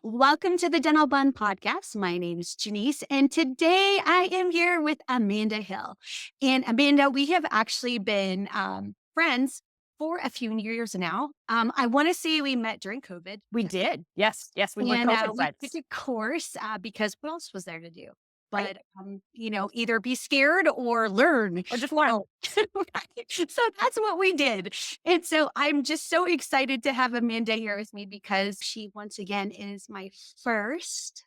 Welcome to the Dental Bun Podcast. My name is Janice, and today I am here with Amanda Hill. And Amanda, we have actually been friends for a few years now. I want to say we met during COVID, We did. Yes. Yes. We were and COVID we took friends. a course because what else was there to do? Right. But either be scared or learn. Or just learn. So, right. So that's what we did. And so I'm just so excited to have Amanda here with me because she once again is my first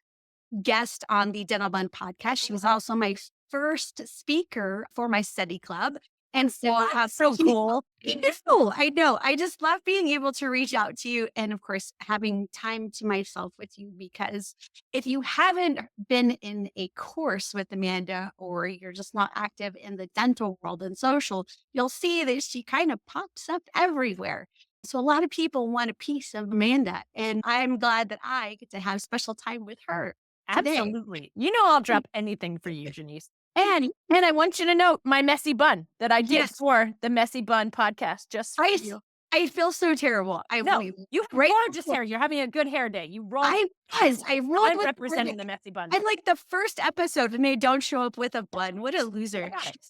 guest on the Dental Bun podcast. She was also my first speaker for my study club. And so So cool. I know. I just love being able to reach out to you and, of course, having time to myself with you because if you haven't been in a course with Amanda or you're just not active in the dental world and social, you'll see that she kind of pops up everywhere. So a lot of people want a piece of Amanda, and I'm glad that I get to have special time with her today. Absolutely. You know, I'll drop anything for you, Janice. And I want you to know my messy bun that I did Yes, for the Messy Bun podcast just for I you. I feel so terrible. I No, really you have right gorgeous before hair. You're having a good hair day. You roll. I I rolled I'm with representing the messy bun. I like the first episode and they don't show up with a bun. What a I loser. got it.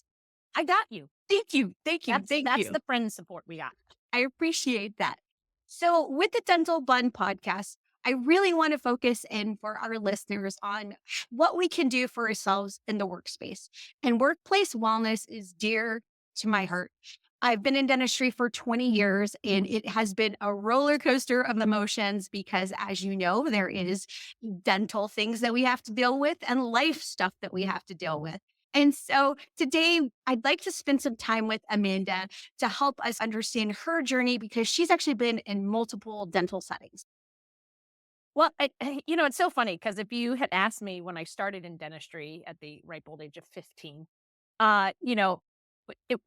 I got you. Thank you. Thank you. That's Thank that's you. the friend support we got. I appreciate that. So, with the Dental Bun podcast, I really want to focus in for our listeners on what we can do for ourselves in the workspace. And workplace wellness is dear to my heart. I've been in dentistry for 20 years and it has been a roller coaster of emotions because, as you know, there is dental things that we have to deal with and life stuff that we have to deal with. And so today, I'd like to spend some time with Amanda to help us understand her journey because she's actually been in multiple dental settings. Well, it's so funny because if you had asked me when I started in dentistry at the ripe old age of 15, uh, you know,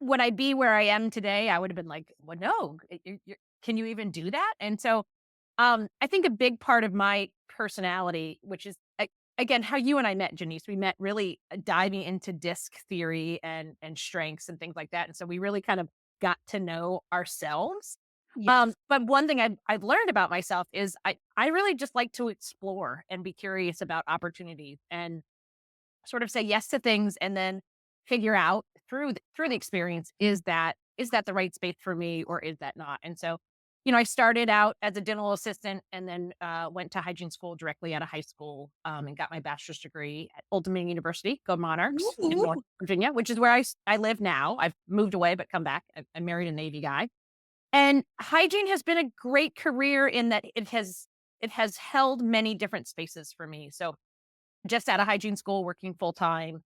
would I be where I am today? I would have been like, well, no, can you even do that? And so, I think a big part of my personality, which is again how you and I met, Janice, we met really diving into disc theory and strengths and things like that, and so we really kind of got to know ourselves. Yes. But one thing I've learned about myself is I really just like to explore and be curious about opportunities and sort of say yes to things and then figure out through the experience, is that the right space for me or is that not? And so, I started out as a dental assistant and then went to hygiene school directly out of high school, and got my bachelor's degree at Old Dominion University, go Monarchs, in Ooh. North Virginia, which is where I live now. I've moved away but come back. I married a Navy guy. And hygiene has been a great career in that it has held many different spaces for me. So just out of hygiene school, working full time.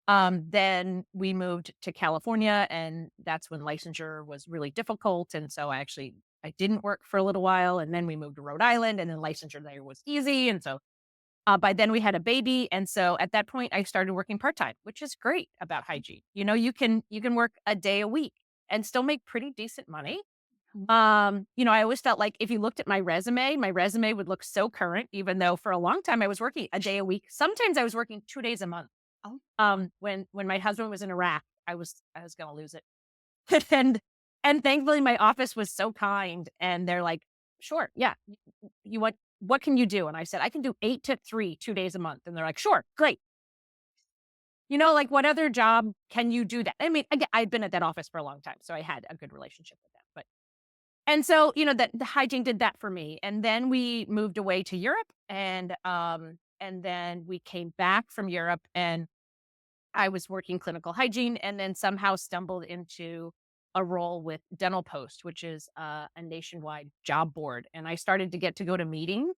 Then we moved to California, and that's when licensure was really difficult. And so I didn't work for a little while, and then we moved to Rhode Island, and then licensure there was easy. And so by then we had a baby, and so at that point I started working part time, which is great about hygiene. You can work a day a week and still make pretty decent money. I always felt like if you looked at my resume would look so current, even though for a long time I was working a day a week. Sometimes I was working 2 days a month. Oh, When my husband was in Iraq, I was gonna lose it. and and thankfully my office was so kind and they're like, sure, yeah. You want what can you do? And I said, I can do 8 to 3, 2 days a month. And they're like, sure, great. Like what other job can you do that? I mean, again, I'd been at that office for a long time, so I had a good relationship with them. And so, that the hygiene did that for me. And then we moved away to Europe and then we came back from Europe and I was working clinical hygiene and then somehow stumbled into a role with Dental Post, which is a nationwide job board. And I started to get to go to meetings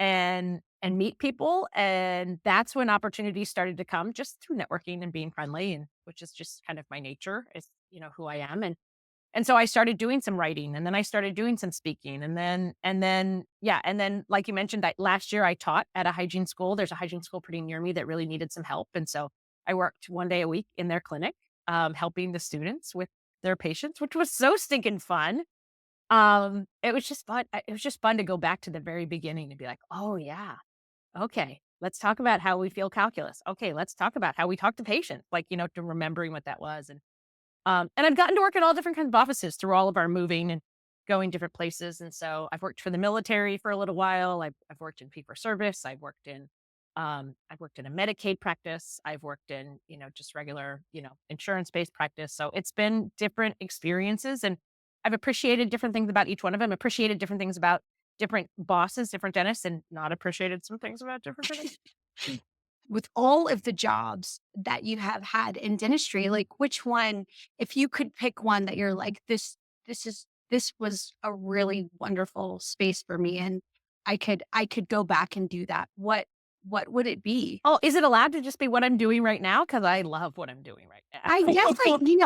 and meet people. And that's when opportunities started to come just through networking and being friendly, and which is just kind of my nature, is who I am. And so I started doing some writing and then I started doing some speaking and then like you mentioned, last year I taught at a hygiene school. There's a hygiene school pretty near me that really needed some help. And so I worked one day a week in their clinic, helping the students with their patients, which was so stinking fun. It was just fun. It was just fun to go back to the very beginning and be like, oh yeah, okay, let's talk about how we feel calculus. Okay, let's talk about how we talk to patients, like, to remembering what that was. And I've gotten to work in all different kinds of offices through all of our moving and going different places. And so I've worked for the military for a little while. I've worked in fee for service. I've worked in a Medicaid practice. I've worked in, just regular, insurance-based practice. So it's been different experiences, and I've appreciated different things about each one of them, appreciated different things about different bosses, different dentists, and not appreciated some things about different dentists. With all of the jobs that you have had in dentistry, like which one, if you could pick one that you're like, this was a really wonderful space for me and I could go back and do that. What would it be? Oh, is it allowed to just be what I'm doing right now? Because I love what I'm doing right I now. guess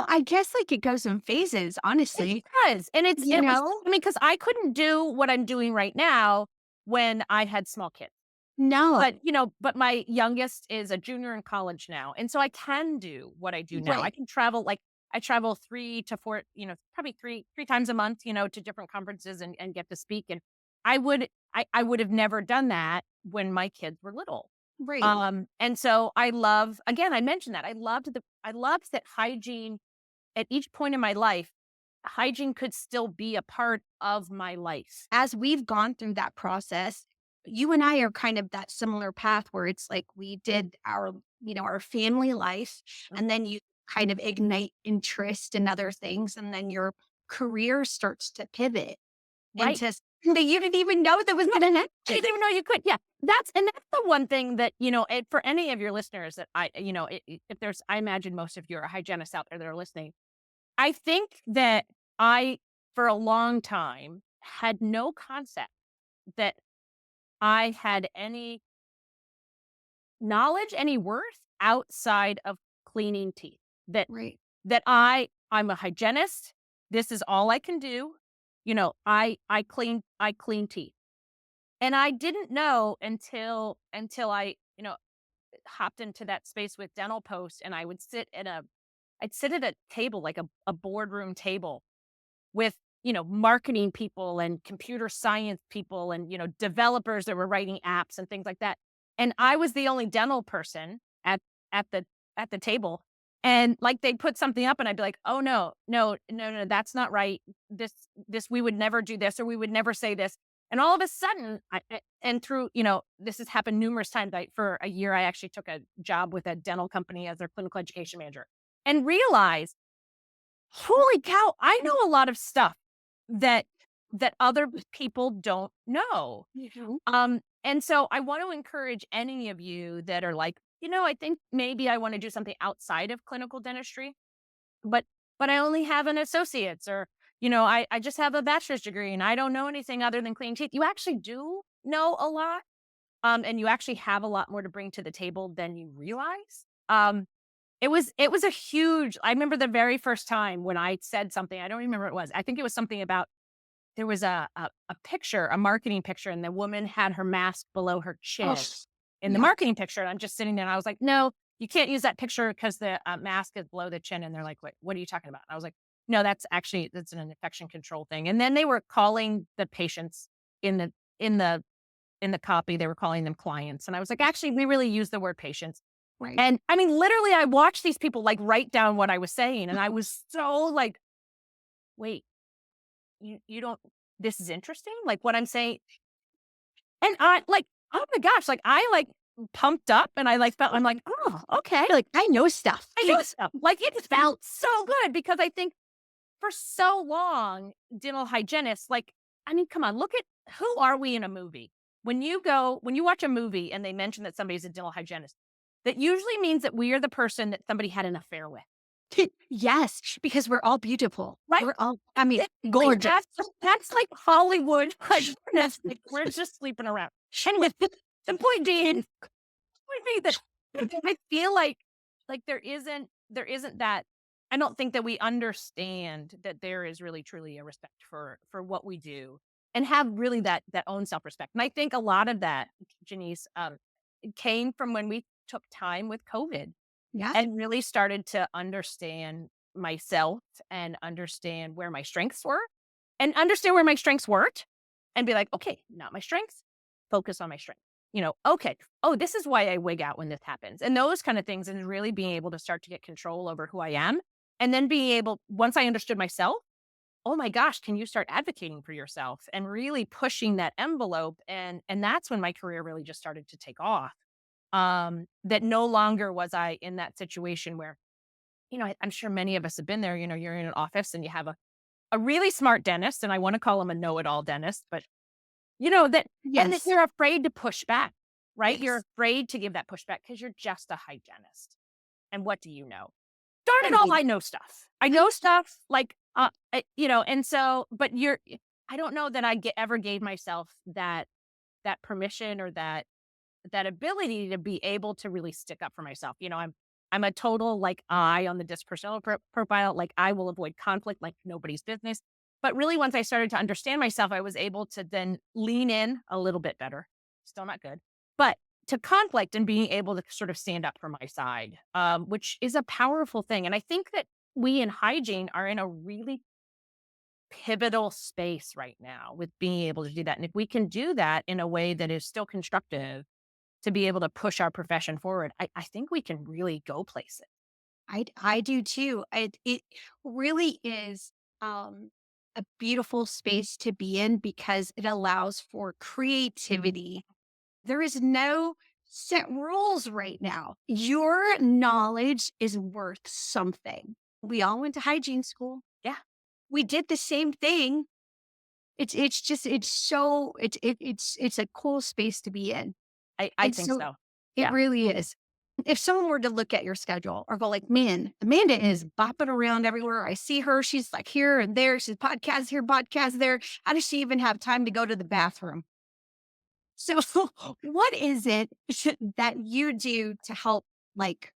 I guess like it goes in phases, It honestly. does, and You it was, know? I mean, because I couldn't do what I'm doing right now when I had small kids. No. But my youngest is a junior in college now, and so I can do what I do now. I Right. can travel, like, I travel 3 to 4, probably 3 times a month, to different conferences and get to speak, and I would have never done that when my kids were little. Right. And so I love, again, I mentioned that. I loved that hygiene at each point in my life, hygiene could still be a part of my life. As we've gone through that process, you and I are kind of that similar path where it's like we did our family life, Mm, and then you kind of ignite interest in other things, and then your career starts to pivot right. into something that you didn't even know that was gonna I happen. didn't even know you could. Yeah. That's the one thing that, for any of your listeners that if there's, I imagine most of you are hygienists out there that are listening. I think that I, for a long time, had no concept that I had any knowledge, any worth outside of cleaning teeth. That Right. I'm a hygienist. This is all I can do. I clean teeth. And I didn't know until I, hopped into that space with Dental Post, and I'd sit at a table, like a boardroom table with, marketing people and computer science people and, developers that were writing apps and things like that. And I was the only dental person at the table. And like they'd put something up and I'd be like, "Oh no, no, no, no, that's not right. This we would never do this, or we would never say this." And all of a sudden, and through, this has happened numerous times. For a year, I actually took a job with a dental company as their clinical education manager and realized, holy cow, I know a lot of stuff that other people don't know. Mhm. And so I want to encourage any of you that are like, I think maybe I want to do something outside of clinical dentistry, but I only have an associate's, or, I just have a bachelor's degree and I don't know anything other than cleaning teeth. You actually do know a lot. And you actually have a lot more to bring to the table than you realize. It was a huge, I remember the very first time when I said something, I don't remember what it was. I think it was something about, there was a picture, a marketing picture, and the woman had her mask below her Oh, chin in the yeah. marketing picture. And I'm just sitting there and I was like, "No, you can't use that picture because the mask is below the chin." And they're like, "Wait, what are you talking about?" And I was like, "No, that's an infection control thing." And then they were calling the patients in the in the in the copy, they were calling them clients. And I was like, "Actually, we really use the word patients." Right. And I mean, literally, I watched these people like write down what I was saying, and I was so like, "Wait, you don't, this is interesting, like what I'm saying." And I like, oh my gosh, like I like pumped up and I like felt, I'm like, "Oh, okay." You're like, I know stuff. I know stuff. Like it felt so good because I think for so long, dental hygienists, like, I mean, come on, look at, who are we in a movie? When you watch a movie and they mention that somebody's a dental hygienist, that usually means that we are the person that somebody had an affair with. Yes, because we're all beautiful. Right? We're all, I mean, Like, gorgeous. that's like Hollywood. Like, that's like, we're just sleeping around. Anyway, the point being, that I feel like there isn't that, I don't think that we understand that there is really truly a respect for what we do, and have really that own self-respect. And I think a lot of that, Janice, it came from when we took time with COVID Yeah. and really started to understand myself and understand where my strengths were and understand where my strengths weren't, and be like, "Okay, not my strengths, focus on my strengths." Okay, oh, this is why I wig out when this happens. And those kind of things, and really being able to start to get control over who I am. And then being able, once I understood myself, oh my gosh, can you start advocating for yourself and really pushing that envelope? And that's when my career really just started to take off. That no longer was I in that situation where, I'm sure many of us have been there. You're in an office and you have a really smart dentist, and I want to call him a know-it-all dentist, but that, and that Yes. you're afraid to push back, right? You're Yes. afraid to give that pushback because you're just a hygienist. And what do you know? Darn it all, Right. I know stuff. I know stuff like, and so, but I don't know that ever gave myself that permission or that ability to be able to really stick up for myself. I'm a total like I on the disc persona profile. Like I will avoid conflict like nobody's business. But really, once I started to understand myself, I was able to then lean in a little bit better. Still not good, but to conflict and being able to sort of stand up for my side, which is a powerful thing. And I think that we in hygiene are in a really pivotal space right now with being able to do that. And if we can do that in a way that is still constructive to be able to push our profession forward, I think we can really go places. I do too. It really is a beautiful space to be in because it allows for creativity. There is no set rules right now. Your knowledge is worth something. We all went to hygiene school. Yeah, We did the same thing. It's just it's so it's a cool space to be in. I And think so so. it Yeah. really is. If someone were to look at your schedule or go like, "Man, Amanda is bopping around everywhere. I see her. She's like here and there. She's podcast here, podcast there. How does she even have time to go to the bathroom?" So, what is it that you do to help, like,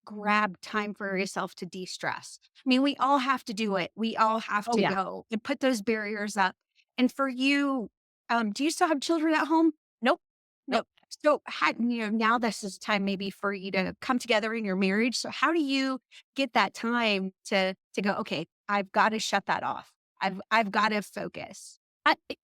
grab time for yourself to de-stress? I mean, we all have to do it. We all have Oh, to yeah. go and put those barriers up. And for you, do you still have children at home? Nope. No. Nope. So, how, now this is time maybe for you to come together in your marriage. So, how do you get that time to go? Okay, I've got to shut that off. I've got to focus.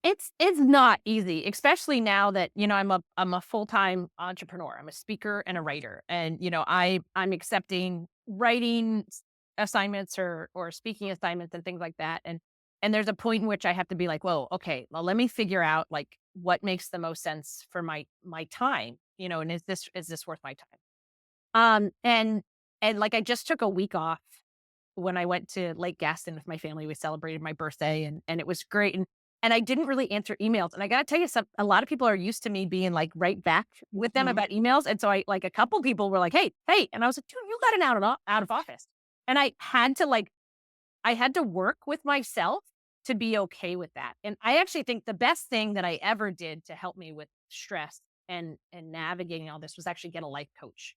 It's not easy, especially now that, I'm a full-time entrepreneur. I'm a speaker and a writer. And, I'm accepting writing assignments or speaking assignments and things like that. And there's a point in which I have to be like, whoa, okay, well, let me figure out like what makes the most sense for my time, and is this worth my time? And like I just took a week off when I went to Lake Gaston with my family. We celebrated my birthday and it was great. And I didn't really answer emails. And I gotta tell you, a lot of people are used to me being like right back with them Mhm. about emails. And so I like a couple people were like, hey. And I was like, dude, you got an out of office. And I had to work with myself to be okay with that. And I actually think the best thing that I ever did to help me with stress and navigating all this was actually get a life coach.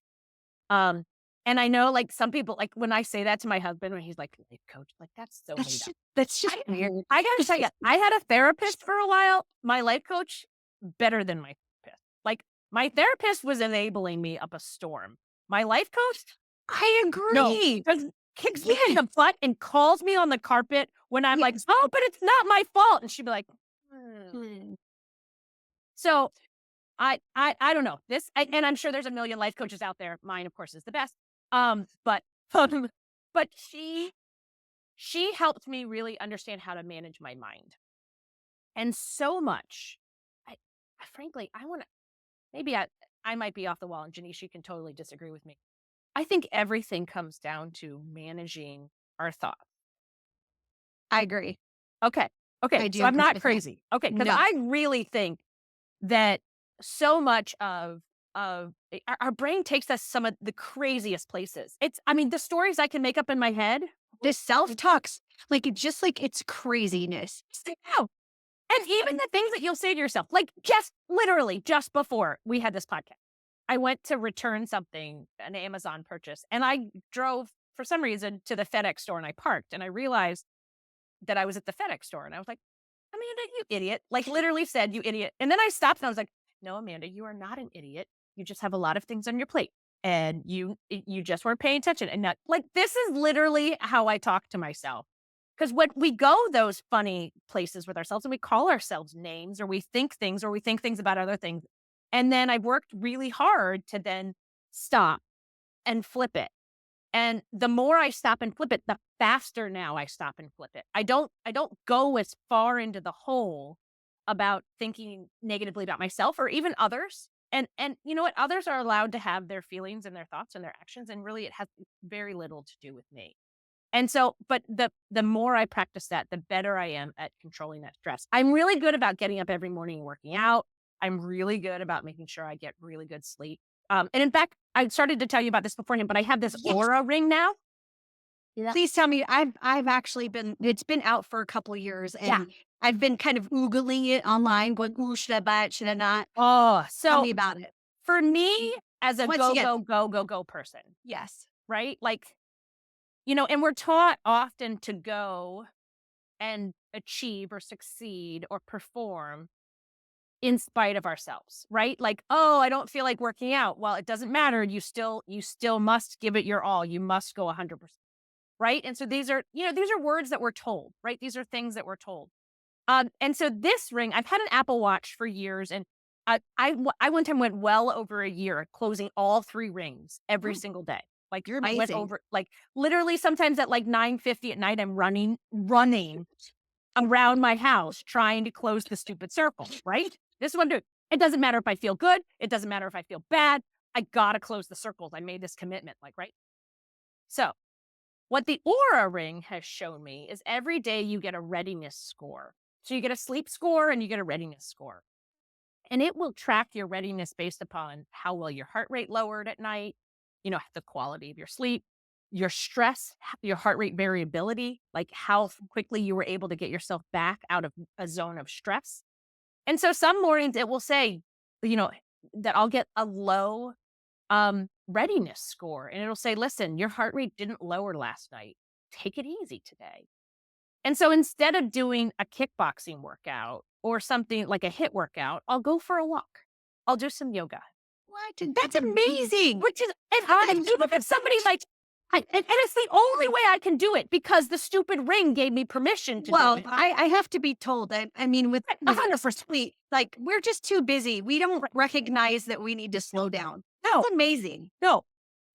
Um, and I know, like, some people like, when I say that to my husband, when he's like, "Life coach," like, that's so made up. That's just I weird. I gotta tell you, I had a therapist for a while. My life coach, better than my therapist. Like, my therapist was enabling me up a storm. My life coach, I no, agree. 'cause kicks me in Yes, the butt and calls me on the carpet when I'm like, yes. "Oh, but it's not my fault." And she'd be like, "Hmm." Mm. So, I don't know. And I'm sure there's a million life coaches out there. Mine, of course, is the best. But but she helped me really understand how to manage my mind. And so much. Frankly, I want to maybe I might be off the wall, and Janice, you can totally disagree with me. I think everything comes down to managing our thoughts. I agree. Okay. Okay. I So do I'm agree not with that. crazy. Okay. Cause No. I really think that so much of our brain takes us some of the craziest places. I mean, the stories I can make up in my head. The self-talks, like, it just like, it's craziness. I know. And even the things that you'll say to yourself, like just literally just before we had this podcast, I went to return something, an Amazon purchase, and I drove for some reason to the FedEx store and I parked and I realized that I was at the FedEx store and I was like, Amanda, you idiot. Like literally said, you idiot. And then I stopped and I was like, no, Amanda, you are not an idiot. You just have a lot of things on your plate and you just weren't paying attention. And not like, this is literally how I talk to myself. Because when we go those funny places with ourselves and we call ourselves names or we think things or we think things about other things. And then I've worked really hard to then stop and flip it And the more I stop and flip it, the faster now I stop and flip it. I don't go as far into the hole about thinking negatively about myself or even others. And you know what? Others are allowed to have their feelings and their thoughts and their actions, and really it has very little to do with me. And so, but the more I practice that, the better I am at controlling that stress. I'm really good about getting up every morning and working out. I'm really good about making sure I get really good sleep. And in fact, I started to tell you about this beforehand, but I have this Yes. aura ring now. Yeah. Please tell me. I've actually it's been out for a couple of years, Yeah. and I've been kind of Googling it online, going, "Ooh, should I buy it? Should I not?" Oh, Tell so me about it. for me as a Once go, again, go, go, go, go person, yes. right? Like, and we're taught often to go and achieve or succeed or perform in spite of ourselves, right? Like, oh, I don't feel like working out. Well, it doesn't matter. You still must give it your all. You must go 100%. Right. And so these are words that we're told, right? These are things that we're told. And so this ring, I've had an Apple Watch for years, and I one time went well over a year closing all 3 rings every Oh, single day. Like, you're went amazing. over, like, literally sometimes at like 9:50 at night, I'm running around my house trying to close the stupid circle, right? This is what I'm doing. It doesn't matter if I feel good. It doesn't matter if I feel bad. I gotta close the circles. I made this commitment, like, right? So what the Aura Ring has shown me is every day you get a readiness score. So you get a sleep score and you get a readiness score. And it will track your readiness based upon how well your heart rate lowered at night, the quality of your sleep, your stress, your heart rate variability, like how quickly you were able to get yourself back out of a zone of stress. And so some mornings it will say, you know, that I'll get a low readiness score, and it'll say, listen, your heart rate didn't lower last night. Take it easy today. And so instead of doing a kickboxing workout or something like a hit workout, I'll go for a walk. I'll do some yoga, What? That's amazing. which is, and I do look at somebody like, and it's the only way I can do it because the stupid ring gave me permission to do Well, it. I have to be told. I mean, with 100%. sleep, like we're just too busy. We don't recognize that we need to slow down. No, That's amazing. no.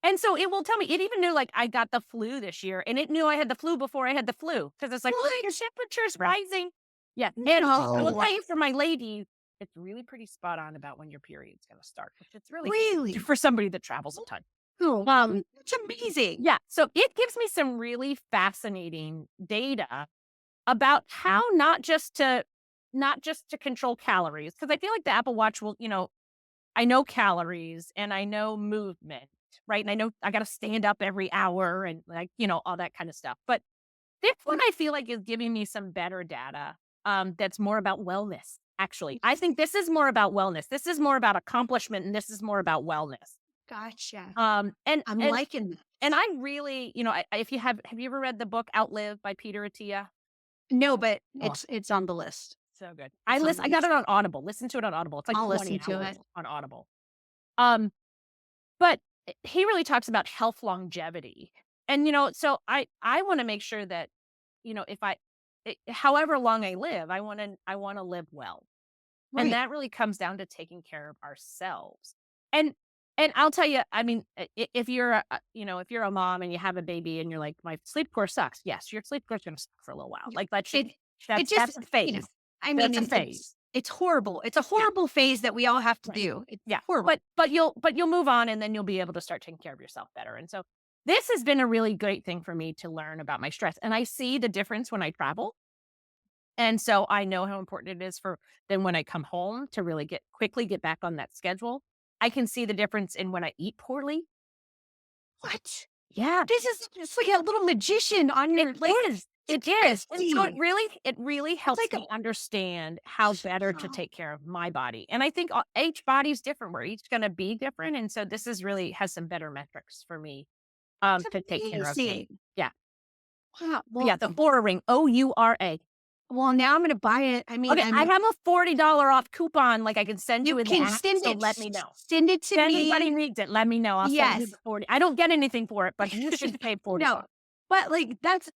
And so it will tell me, it even knew like I got the flu this year, and it knew I had the flu before I had the flu because it's like, "Look, your temperature's rising." Yeah. And I will No, tell you for my lady, it's really pretty spot on about when your period's going to start, which it's really really. for somebody that travels a ton. Oh, Um, that's amazing. yeah. So it gives me some really fascinating data about how not just to control calories. Cause I feel like the Apple Watch will, I know calories and I know movement, right? And I know I got to stand up every hour and like, all that kind of stuff. But this one I feel like is giving me some better data that's more about wellness. Actually, I think this is more about wellness. This is more about accomplishment, and this is more about wellness. Gotcha. Um, and I'm and liking this. and I really, if you have you ever read the book Outlive by Peter Attia? No, but Oh, it's on the list. so good. It's on the I got list. it on Audible. Listen to it on Audible. It's like I'll 20 listen to hours it. on Audible. Um, But he really talks about health longevity. And, so I want to make sure that, if however long I live, I want to live well. And Right. that really comes down to taking care of ourselves. And and I'll tell you, I mean, if you're if you're a mom and you have a baby and you're like, my sleep core sucks. Yes, your sleep core's going to suck for a little while. Yeah. Like that should It be it that's just, a phase. I mean, That's a phase. it's horrible. It's a Yeah. horrible phase that we all have to Right. do. It's Yeah. horrible. But you'll move on, and then you'll be able to start taking care of yourself better. And so this has been a really great thing for me to learn about my stress. And I see the difference when I travel. And so I know how important it is for then when I come home to really quickly get back on that schedule. I can see the difference in when I eat poorly. What? Yeah. This is it's like a little magician on your It like is. It is. And so crazy. it really It's helps like me understand how better to wow, take care of my body. And I think each body's different. We're each going to be different. And so this is really has some better metrics for me it's to take care of me. amazing. Yeah. Wow. Yeah. The Aura Ring, Oura. Well, now I'm gonna buy it. I mean, Okay. I have a $40 off coupon. Like I can send you you in the can app. So let me know. send it to If anybody me. needs it, let me know. I'll send you Yes. the 40. I don't get anything for it, but you should pay 40 No, bucks. but like that's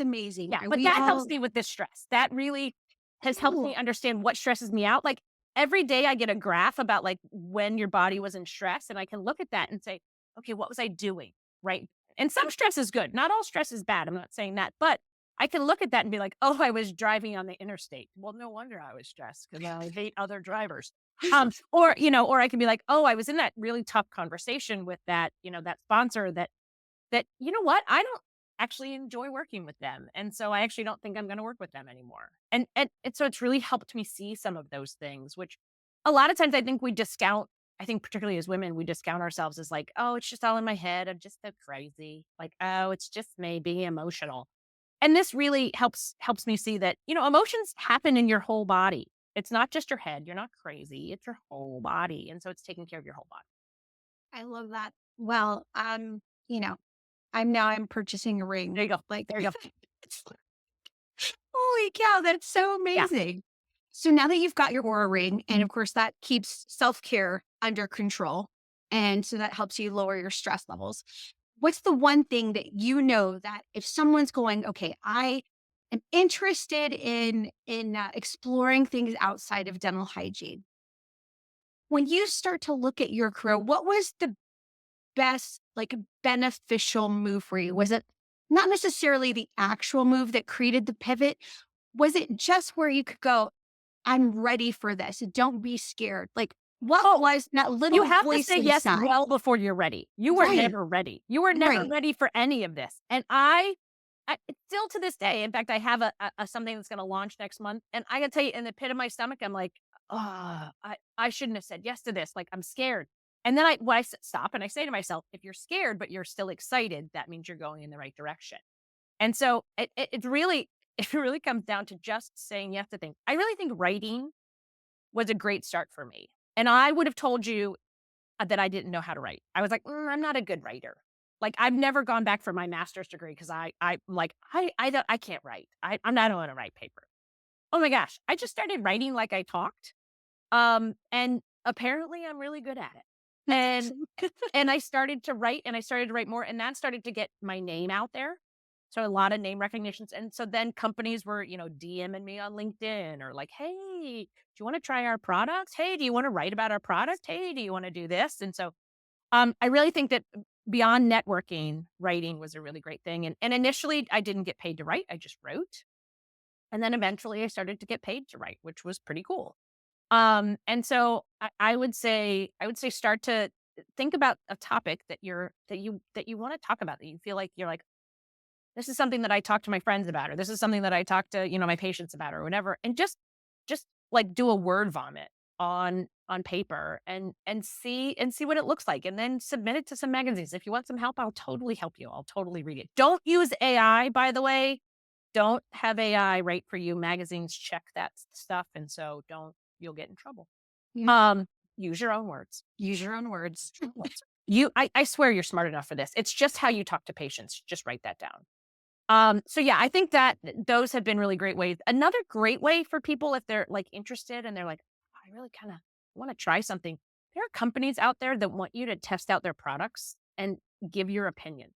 amazing. Yeah, And but we that all helps me with this stress. That really has helped me cool. understand what stresses me out. Like every day I get a graph about like when your body was in stress, and I can look at that and say, okay, what was I doing? Right. And some stress is good. Not all stress is bad. I'm not saying that, but I can look at that and be like, oh, I was driving on the interstate. Well, no wonder I was stressed because I hate other drivers. Or I can be like, oh, I was in that really tough conversation with that, that sponsor that, you know what? I don't actually enjoy working with them. And so I actually don't think I'm going to work with them anymore. And so it's really helped me see some of those things, which a lot of times I think we discount. I think particularly as women, we discount ourselves as like, oh, it's just all in my head. I'm just so crazy. Like, oh, it's just me being emotional. And this really helps me see that, emotions happen in your whole body. It's not just your head. You're not crazy. It's your whole body. And so it's taking care of your whole body. I love that. Well, you know, I'm purchasing a ring. There you go. Like, There you go. it's holy cow, that's so Yeah. amazing. So now that you've got your Aura ring, and of course that keeps self-care under control, and so that helps you lower your stress levels. What's the one thing that you know that if someone's going, okay, I am interested in exploring things outside of dental hygiene. When you start to look at your career, what was the best, like, beneficial move for you? Was it not necessarily the actual move that created the pivot? Was it just where you could go, "I'm ready for this. Don't be scared." Like, what Oh, was that you little have to voice say yes inside? well before you're ready. You were Right, never ready. You were never right. ready for any of this. And still to this day, in fact, I have a something that's going to launch next month. And I gotta tell you, in the pit of my stomach, I'm like, oh, I shouldn't have said yes to this. Like, I'm scared. And then stop and I say to myself, if you're scared, but you're still excited, that means you're going in the right direction. And so it really, it really comes down to just saying yes to things. I really think writing was a great start for me. And I would have told you that I didn't know how to write. I was like, I'm not a good writer. Like, I've never gone back for my master's degree because I can't write. I'm not going to write paper. Oh my gosh. I just started writing like I talked. And apparently I'm really good at it. That's And awesome. and I started to write and I started to write more and that started to get my name out there. So a lot of name recognitions. And so then companies were, DMing me on LinkedIn or like, hey, do you want to try our products? Hey, do you want to write about our product? Hey, do you want to do this? And so I really think that beyond networking, writing was a really great thing. And initially I didn't get paid to write. I just wrote. And then eventually I started to get paid to write, which was pretty cool. And so I would say start to think about a topic that you want to talk about that you feel like you're like, this is something that I talk to my friends about, or this is something that I talk to, my patients about or whatever. And just like do a word vomit on paper and see what it looks like. And then submit it to some magazines. If you want some help, I'll totally help you. I'll totally read it. Don't use AI, by the way. Don't have AI write for you. Magazines check that stuff. And so you'll get in trouble. Yeah. Um, use your own words. Use your own words. I swear you're smart enough for this. It's just how you talk to patients. Just write that down. So yeah, I think that those have been really great ways. Another great way for people if they're like interested and they're like, "Oh, I really kind of want to try something." There are companies out there that want you to test out their products and give your opinion.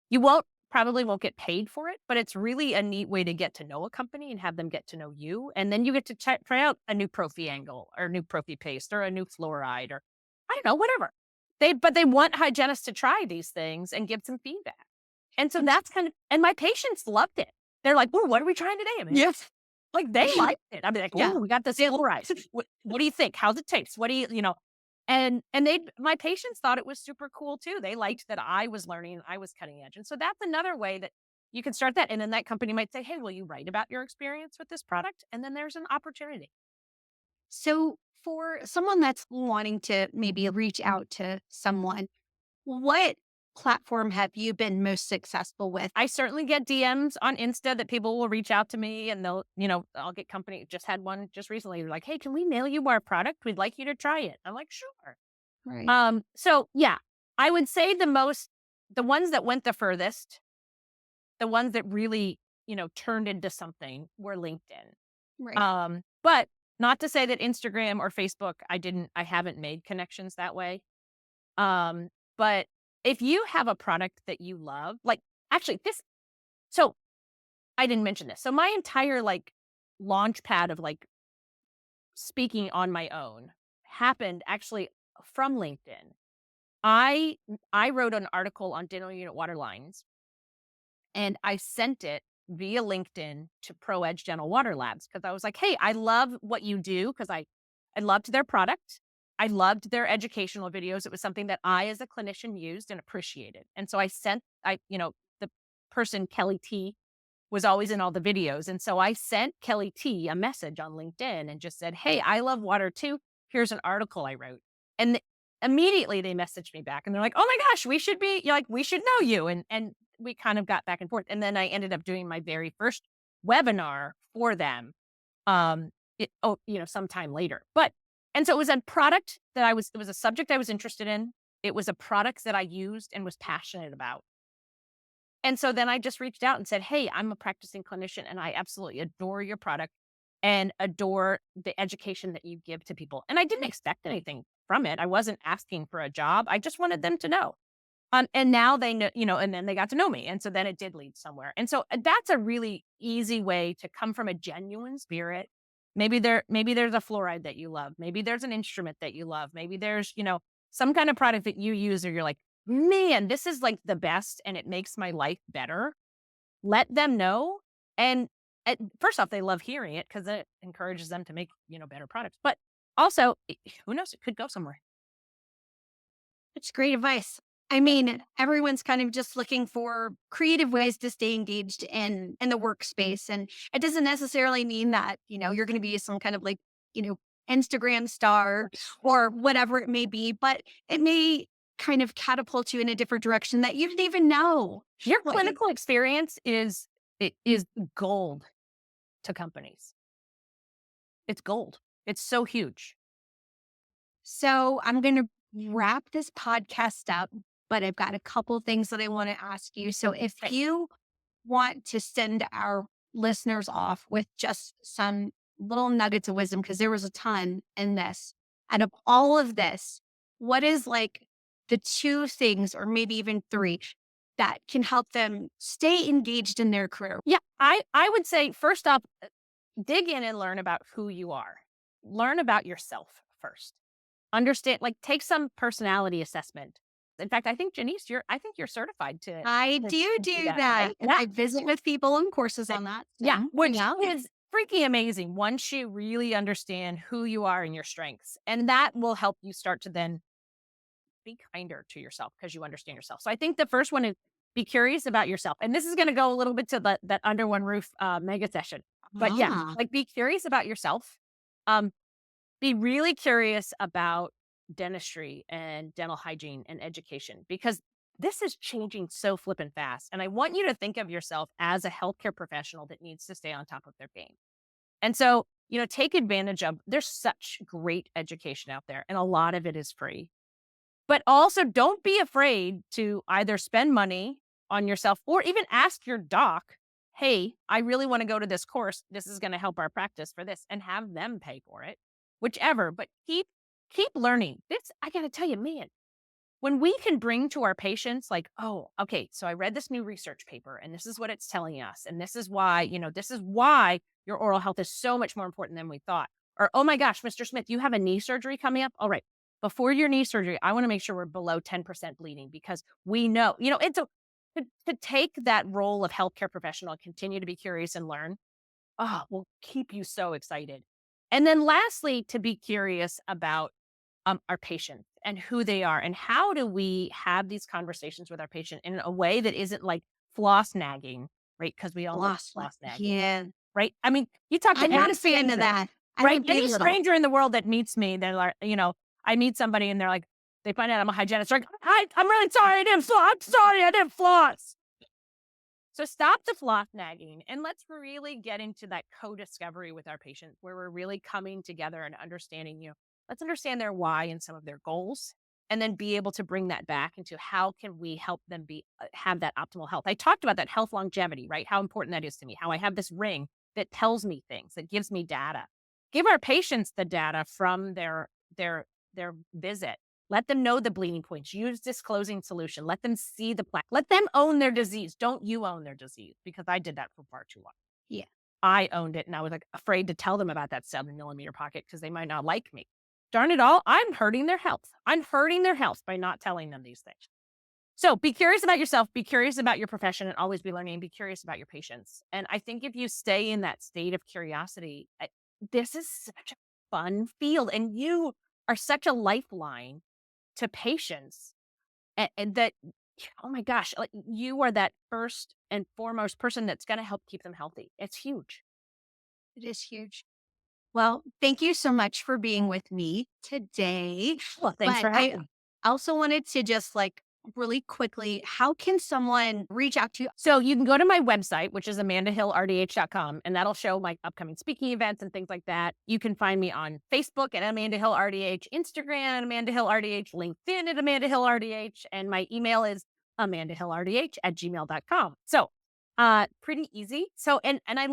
You probably won't get paid for it, but it's really a neat way to get to know a company and have them get to know you. And then you get to try out a new Prophy angle or a new Prophy paste or a new fluoride or I don't know, whatever. But they want hygienists to try these things and give some feedback. And so And that's and my patients loved it. They're like, "Well, what are we trying today, man?" yes. Like they liked it. I'd be like, Yeah. "Oh, we got this fluoride. What do you think? How's it taste? What do you?" And my patients thought it was super cool too. They liked that I was learning, I was cutting edge. And so that's another way that you can start that. And then that company might say, "Hey, will you write about your experience with this product?" And then there's an opportunity. So for someone that's wanting to maybe reach out to someone, what platform have you been most successful with? I certainly get DMs on Insta that people will reach out to me and I'll get company. Just had one just recently. They're like, "Hey, can we mail you our product? We'd like you to try it." I'm like, "Sure." Right. So yeah, I would say the ones that went the furthest, the ones that really, turned into something were LinkedIn. Right. But not to say that Instagram or Facebook, I haven't made connections that way. But if you have a product that you love, like actually so I didn't mention this. So my entire like launch pad of like speaking on my own happened actually from LinkedIn. I I wrote an article on dental unit water lines, and I sent it via LinkedIn to Pro Edge Dental Water Labs because I was like, "Hey, I love what you do," because I loved their product. I loved their educational videos. It was something that I, as a clinician, used and appreciated. And so the person, Kelly T, was always in all the videos. And so I sent Kelly T a message on LinkedIn and just said, "Hey, I love water too. Here's an article I wrote." And immediately they messaged me back and they're like, "Oh my gosh, we should be you're like, we should know you." And we kind of got back and forth. And then I ended up doing my very first webinar for them. Sometime later. And so it was a product that it was a subject I was interested in. It was a product that I used and was passionate about. And so then I just reached out and said, "Hey, I'm a practicing clinician and I absolutely adore your product and adore the education that you give to people." And I didn't expect anything from it. I wasn't asking for a job. I just wanted them to know. And now they know, and then they got to know me. And so then it did lead somewhere. And so that's a really easy way to come from a genuine spirit. Maybe there's a fluoride that you love. Maybe there's an instrument that you love. Maybe there's, some kind of product that you use or you're like, "Man, this is like the best and it makes my life better." Let them know. And first off, they love hearing it because it encourages them to make, better products. But also, who knows? It could go somewhere. It's great advice. I mean, everyone's kind of just looking for creative ways to stay engaged in the workspace. And it doesn't necessarily mean that, you're going to be some kind of like, you know, Instagram star or whatever it may be, but it may kind of catapult you in a different direction that you didn't even know. Your Like, clinical experience is gold to companies. It's gold. It's so huge. so I'm going to wrap this podcast up, but I've got a couple things that I want to ask you. So if Right. you want to send our listeners off with just some little nuggets of wisdom, because there was a ton in this. Out of all of this, what is like the two things, or maybe even three, that can help them stay engaged in their career? Yeah, I would say first off, dig in and learn about who you are. Learn about yourself first. Understand, like take some personality assessment. In fact, I think Janice, I think you're certified I do to do do that, that. right? And Yeah. I visit with people in courses That on that. yeah, So, which yeah. is freaking amazing once you really understand who you are and your strengths, and that will help you start to then be kinder to yourself because you understand yourself. So I think the first one is be curious about yourself, and this is gonna go a little bit to that under one roof, mega session. But yeah, Ah, like, be curious about yourself. Um, be really curious about dentistry and dental hygiene and education because this is changing so flippin' fast, and I want you to think of yourself as a healthcare professional that needs to stay on top of their game. And so, take advantage of there's such great education out there, and a lot of it is free. But also don't be afraid to either spend money on yourself or even ask your doc, "Hey, I really want to go to this course. This is going to help our practice for this," and have them pay for it. Whichever, but keep learning. This I got to tell you, man, when we can bring to our patients like, "Oh, okay, so I read this new research paper and this is what it's telling us and this is why your oral health is so much more important than we thought." Or, "Oh my gosh, Mr. Smith, you have a knee surgery coming up? All right. Before your knee surgery, I want to make sure we're below 10% bleeding because we know, it's to take that role of healthcare professional and continue to be curious and learn, will keep you so excited. And then lastly, to be curious about our patient and who they are and how do we have these conversations with our patient in a way that isn't like floss nagging, right? Because we all know lost one. floss nagging, Yeah. right? I mean, you talk to I'm not any a fan of stranger, that. I right? would be Any little. stranger in the world that meets me, they're like, I meet somebody and they're like, they find out I'm a hygienist. They're like, I'm really sorry I didn't floss. I'm sorry I didn't floss. So stop the floss nagging and let's really get into that co-discovery with our patients where we're really coming together and understanding, let's understand their why and some of their goals and then be able to bring that back into how can we help them have that optimal health. I talked about that health longevity, right? How important that is to me. How I have this ring that tells me things, that gives me data. Give our patients the data from their visit. Let them know the bleeding points. Use disclosing solution. Let them see the plaque. Let them own their disease. Don't you own their disease because I did that for far too long. Yeah. I owned it and I was like afraid to tell them about that 7 millimeter pocket because they might not like me. darn it all, I'm hurting their health. I'm hurting their health by not telling them these things. So be curious about yourself, be curious about your profession, and always be learning, and be curious about your patients. And I think if you stay in that state of curiosity, this is such a fun field, and you are such a lifeline to patients. And that, oh my gosh, like you are that first and foremost person that's going to help keep them healthy. It's huge. It is huge. Well, thank you so much for being with me today. Well, thanks But for I having me. also wanted to just like really quickly, how can someone reach out to you? So you can go to my website, which is amandahillrdh.com, and that'll show my upcoming speaking events and things like that. You can find me on Facebook at Amanda Hill RDH, Instagram at Amanda Hill RDH, LinkedIn at Amanda Hill RDH, and my email is amandahillrdh@gmail.com. So pretty easy. So and I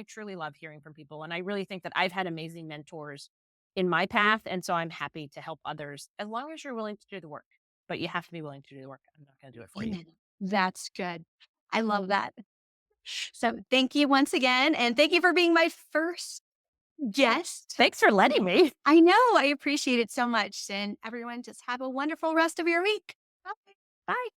truly love hearing from people. And I really think that I've had amazing mentors in my path. And so I'm happy to help others as long as you're willing to do the work. But you have to be willing to do the work. I'm not going to do it for you. Amen. That's good. I love that. So thank you once again. And thank you for being my first guest. Thanks for letting me. I know. I appreciate it so much. And everyone, just have a wonderful rest of your week. Bye. Bye.